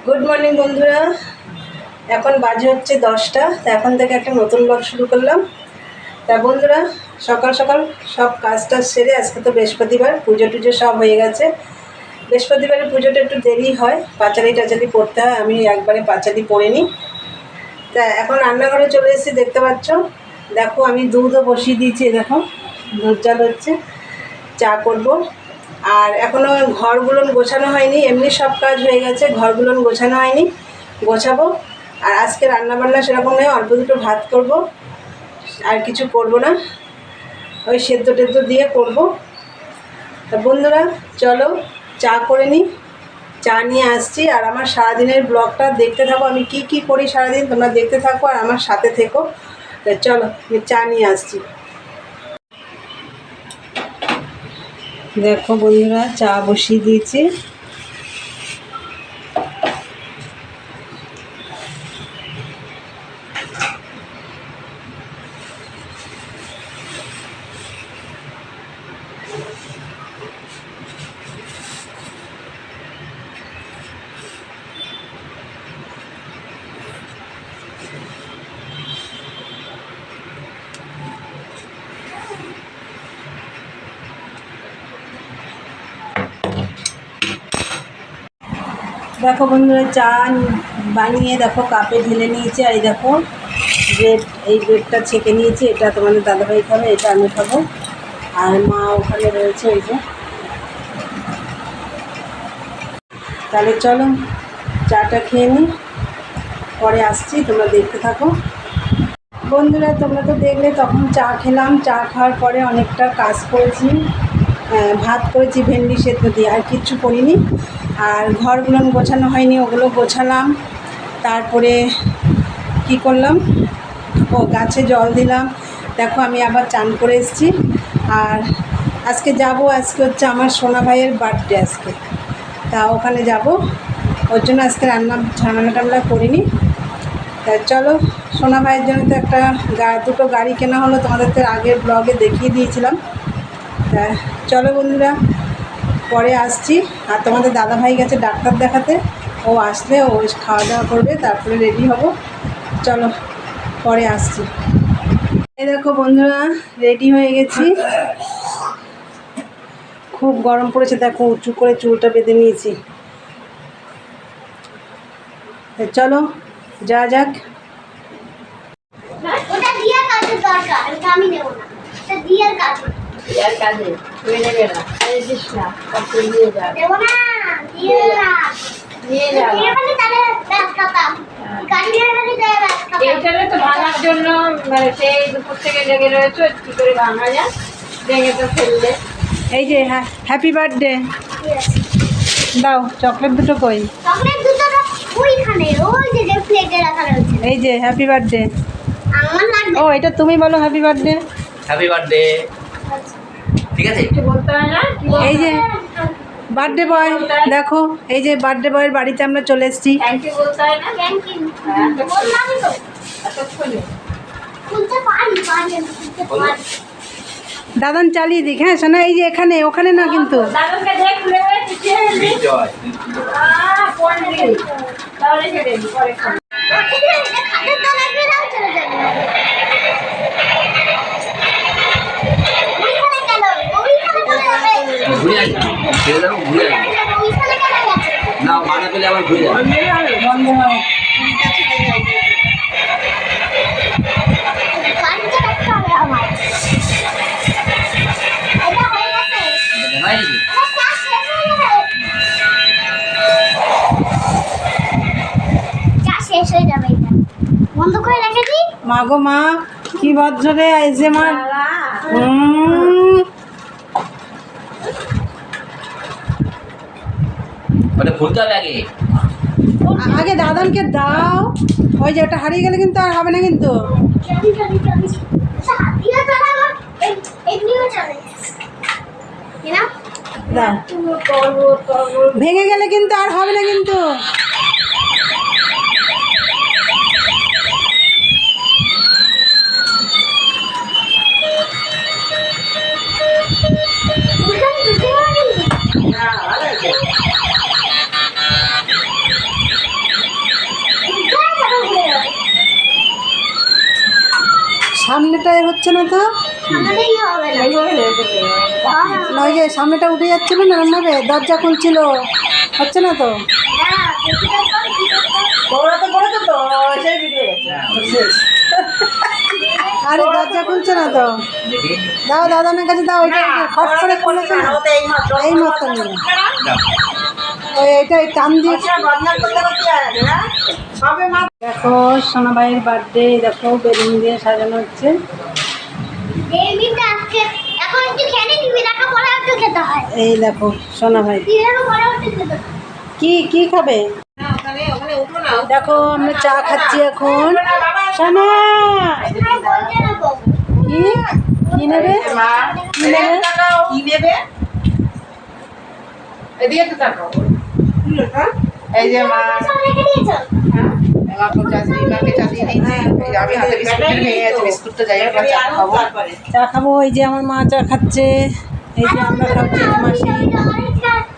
Good morning বন্ধুরা, এখন বাজে হচ্ছে 10টা। তা এখন থেকে একটা নতুন ব্লগ শুরু করলাম। তা বন্ধুরা, সকাল সকাল সব কাজটা সেরে, আজকে তো বৃহস্পতিবার, পুজো টুজো সব হয়ে গেছে। বৃহস্পতিবারের পুজোটা একটু দেরি হয়, পাঁচালি টাচালি পড়তে হয়, আমি একবারে পাঁচালি পড়ে নিই। তা এখন রান্নাঘরে চলে এসেছি, দেখতে পাচ্ছ। দেখো আমি দুধও বসিয়ে দিয়েছি, দেখো দুধ জাল হচ্ছে, চা করব। আর এখনও ঘরগুলো গোছানো হয়নি, এমনি সব কাজ হয়ে গেছে, ঘরগুলো গোছানো হয়নি, গোছাবো। আর আজকে রান্নাবান্না সেরকম নয়, অল্প দুটো ভাত করব, আর কিছু করব না, ওই সেদ্ধ টেদ্ধ দিয়ে করব। তা বন্ধুরা চলো চা করে নিই, চা নিয়ে আসছি। আর আমার সারাদিনের ব্লগটা দেখতে থাকো, আমি কি কি করি সারাদিন তোমরা দেখতে থাকো আর আমার সাথে থেকো। তা চলো আমি চা নিয়ে আসছি। দেখো বন্ধুরা, চা বসিয়ে দিয়েছি। দেখো বন্ধুরা, চা বানিয়ে দেখো কাপে ঢেলে নিয়েছি। আর এই দেখো ব্রেড, এই ব্রেডটা ছেঁকে নিয়েছি, এটা তোমাদের দাদাভাই খাবে, এটা আমি খাবো। আর মা ওখানে রয়েছে, এই যে। তাহলে চলো চাটা খেয়ে নিই, পরে আসছি, তোমরা দেখতে থাকো। বন্ধুরা তোমরা তো দেখলে, তখন চা খেলাম, চা খাওয়ার পরে অনেকটা কাজ করেছি, ভাত করেছি ভেন্ডি সেদ্ধ দিয়ে, আর কিচ্ছু করিনি। আর ঘরগুলো গোছানো হয়নি, ওগুলো গোছালাম। তারপরে কি করলাম, গাছে জল দিলাম। দেখো আমি আবার চান করে এসেছি। আর আজকে যাব, আজকে হচ্ছে আমার সোনা ভাইয়ের বার্থডে আজকে, তা ওখানে যাব, ওর জন্য আজকে রান্না ঝামেলা টামলা করিনি। তা চলো, সোনা ভাইয়ের জন্য তো একটা দুটো গাড়ি কেনা হলো, তোমাদের তো আগের ব্লগে দেখিয়ে দিয়েছিলাম। তা চলো বন্ধুরা, পরে আসছি। আর তোমাদের দাদাভাই গেছে ডাক্তার দেখাতে, ও আসলে ও খাওয়া দাওয়া করবে, তারপরে রেডি হব। চলো পরে আসছি। এই দেখো বন্ধুরা, রেডি হয়ে গেছি। খুব গরম পড়েছে, দেখো উঁচু করে চুলটা বেঁধে নিয়েছি। চলো যা যাক। এইটারে তো ভাঙার জন্য মানে সেই দুপুর থেকে লেগে রয়েছে, কি করে ভাঙা যায়, ভেঙে তো ফেললে। এই যে হ্যাপি বার্থডে দাও, চকলেট দুটো কই? চকলেট দুটো ওইখানে, ওই যে প্লেটে রাখা রয়েছে। এই যে হ্যাপি বার্থডে। আমার লাগবে। ও এটা তুমি বলো হ্যাপি বার্থডে। Happy birthday. ঠিক আছে, কিছু বলতে হয় না। এই যে বার্থডে বয়, দেখো এই যে বার্থডে বয়ের বাড়িতে আমরা চলে এসেছি। থ্যাংক ইউ বলতে হয় না। Thank you. বললাম তো এতক্ষণে। খুলতে পারি, খুলতে পারি। দাদান চালিয়ে দিক, হ্যাঁ শোনা। এই যে এখানে, ওখানে না কিন্তু। দাদুকে দেখলে বিজয়। পন্ডিত তাহলে রেখে দেবি, পরে খাবো। এটা খাটের তলায় গেলেও চলে যাবে। ওইখানে কেন? ওইখানে চলে যাবে। ঘুরে আসবি, ছেড়ে দেবো, ঘুরে আসবি। ওইখানে কেন গেছে? না মানা পেলে আবার ঘুরে যাবে। বন্ধ হয়। গাড়িতে রাখতে হবে আমার। এটা হয়ে গেছে। দেখাই দিবি। এটা ক্লাস শেষ হয়ে যাবে। ক্লাস শেষ হয়ে যাবে এটা। বন্ধ করে রেখে দিই। মা গো মা, কি ভদ্র রে এই যে মার। ওটা খুলতে হবে আগে। আগে দাদানকে দাও, ওই যে ওটা হারিয়ে গেলে কিন্তু আর হবে না কিন্তু। আচ্ছা, হাতিয়ে চলে আমার এমনিও চলে। কি না? দাও, ভেঙে গেলে কিন্তু আর হবে না কিন্তু। বের হচ্ছে না তো? আমাদেরই হবে না এইভাবে রেখে দেবে। না ওই যে সামনেটা উঠে যাচ্ছিল না এরমভাবে, দরজা খুলছিল, হচ্ছে না তো? হ্যাঁ দৌড়াতে পড়েছে তো সেই ভিডিও শেষ। আরে দরজা খুলছে না তো। দেখি দাও দাদানের কাছে দাও, ওইটা খট করে খুলেছে না, এই মাত্র নিয়ে ওই এটা টান দিয়ে। দেখো সোনা ভাইয়ের বার্থডে, দেখো বেলুন দিয়ে সাজানো হচ্ছে। এই মিটা আজকে এখন একটু খেয়ে নিবি, টাকা পরে একটু খেতে হয়। এই দেখো সোনা ভাই দিনের পরে একটু খেতে হয়। কি কি খাবে? দেখো আমরা চা খাচ্ছি এখন। সোনা আমি বলতে নেবো কি কি নেবে? কি নেবে? কি নেবে? এদিকে তো তাকাও। এই যে মা সব রেখে দিয়েছো? মাকে চা দিয়ে দিয়েছি। এই যে আমি হাতে বিস্কুট নিয়ে আছি, বিস্কুটটা যাই হোক চা খাবো। চা খাবো। এই যে আমার মা চা খাচ্ছে, এই যে আমরা খাচ্ছি মাসি।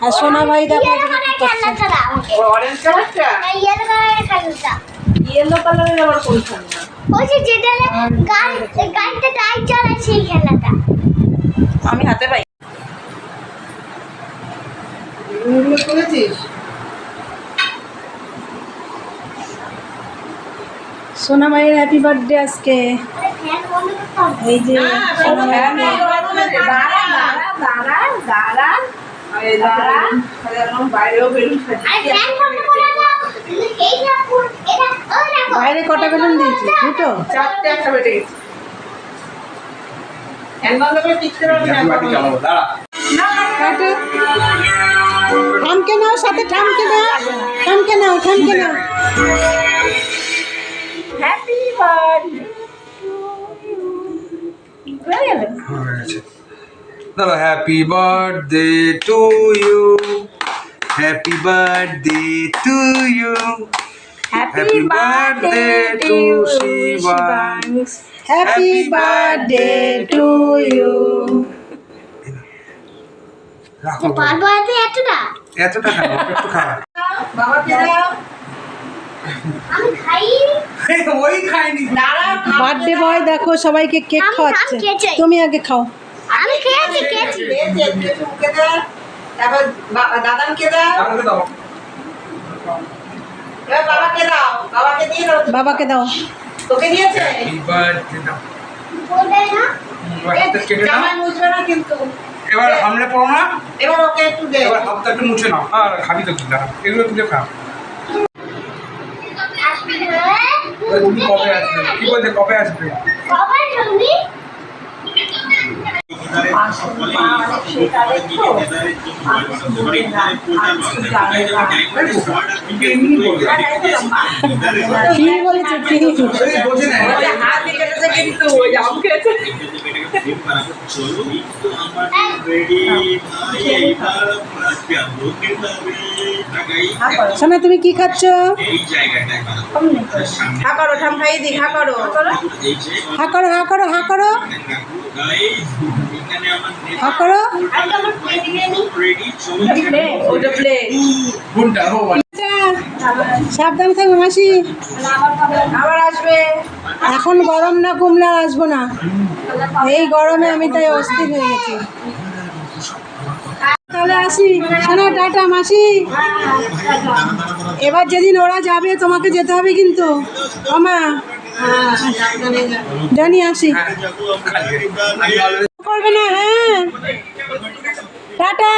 আর সোনা ভাই দেখো এদিকে কি করছে। অরেঞ্জ কালারটা? ইয়েলো কালারের খেলনা। ইয়েলো কালারের আবার কোন খেলনা? ওই যে যেটা গাড়িতে টাইট চালায় সেই খেলাটা। আমি হাতে পাই। এগুলো করেছিস? সোনা ভাইয়ের হ্যাপি বার্থডে আজকে। ফ্যান বন্ধ করতে হবে। এই যে সোনা ভাইকে বাইরেও বেলুন আর ফ্যান বন্ধ করে দাও। এই না এটা ওই দেখো। বাইরে কটা বেলুন দিয়েছি? দুটো। চারটে একটা বেটে গেছে। ফ্যান বন্ধ করে টিকতে পারবি না। চালাবো দাঁড়া কাটো। থামকে নাও, সাথে থামকে নাও, থামকে নাও, থামকে নাও। হ্যাপি বার্থডে দাদা happy birthday to you, happy birthday to you, happy birthday to Shivan, happy birthday to you. রাখো পারবো এতটা? এতটা কেন, একটু খাওয়া বাবাকে দাও। আমি খাই। ওই খাইনি। বার্থডে বয় দেখো সবাইকে কেক আমি খাওয়াচ্ছে। খেয়েছি। তুমি আগে খাও। আমি খেয়েছি। মুখে দে, তারপর দাদানকে দাও, আমাকে দাও। এবার বাবাকে দাও, বাবাকে দিয়ে দাও। বাবাকে দাও। তোকে দিয়েছে? হ্যাপি বার্থডে দাও। বলবে না? হাতটা কেটে নাও। জামাই মুছবে না কিন্তু। এবার সামনে পড়ো না, এবার ওকে একটু দে। এবার হাতটা একটু মুছে নাও। আর খাবি তো কি দাঁড়া, এগুলো তুলে খা। তুমি কবে আসবে? কি বলছে কবে আসবে? সবাই শুনবি? কি বলেছে কি? বোঝে না। হাত দিয়ে কেটেছে কিন্তু ওই যে আম খেয়েছে। সোনা তুমি কি খাচ্ছ? হা করো, ঠাম খাইয়ে দি, হা করো। হা করো, হা করো, হা করো, হা করো। ওটা প্লেট। কোনটা? ও সাবধানে থাকবে মাসি। আবার আসবে। এখন গরম না কমলে আর আসবো না। এই গরমে আমি তাই অস্থির হয়ে গেছি। তাহলে আসি। শোনো টাটা মাসি। এবার যেদিন ওরা যাবে তোমাকে যেতে হবে কিন্তু। আমা জানি আসি। করবে না? হ্যাঁ টাটা।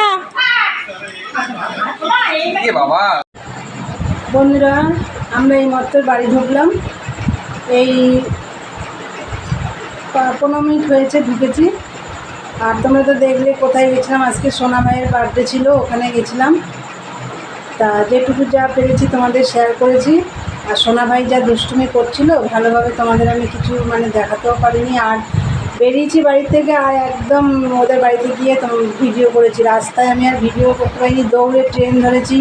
এ বাবা, বন্ধুরা আমরা এই মাত্র বাড়ি ঢুকলাম। এই 15 মিনিট হয়েছে ঢুকেছি। আর তোমরা তো দেখলে কোথায় গেছিলাম। আজকে সোনা ভাইয়ের বার্থডে ছিল, ওখানে গেছিলাম। তা যেটুকু যা পেরেছি তোমাদের শেয়ার করেছি। আর সোনা ভাই যা দুষ্টুমি করছিল ভালোভাবে তোমাদের আমি কিছু দেখাতেও পারিনি। আর বেরিয়েছি বাড়ি থেকে আর একদম ওদের বাড়িতে গিয়ে ভিডিও করেছি। রাস্তায় আমি আর ভিডিও করতে পারিনি, দৌড়ে ট্রেন ধরেছি,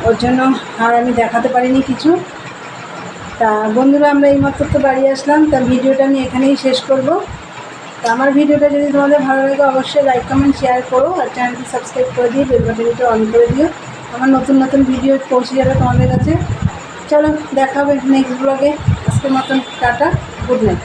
ওর জন্য আর আমি দেখাতে পারিনি কিছু। তা বন্ধুরা আমরা এইমাত্র তো বাড়ি আসলাম। তা ভিডিওটা আমি এখানেই শেষ করব। তা আমার ভিডিওটা যদি তোমাদের ভালো লাগে অবশ্যই লাইক কমেন্ট শেয়ার করো। আর চ্যানেলটি সাবস্ক্রাইব করে দিয়ে বেল বাটনটা অন করে দিও। আমার নতুন নতুন ভিডিও পৌঁছে যাবে তোমাদের কাছে। চলো দেখা হবে নেক্সট ব্লগে। আজকের মতন টাটা, গুড নাইট।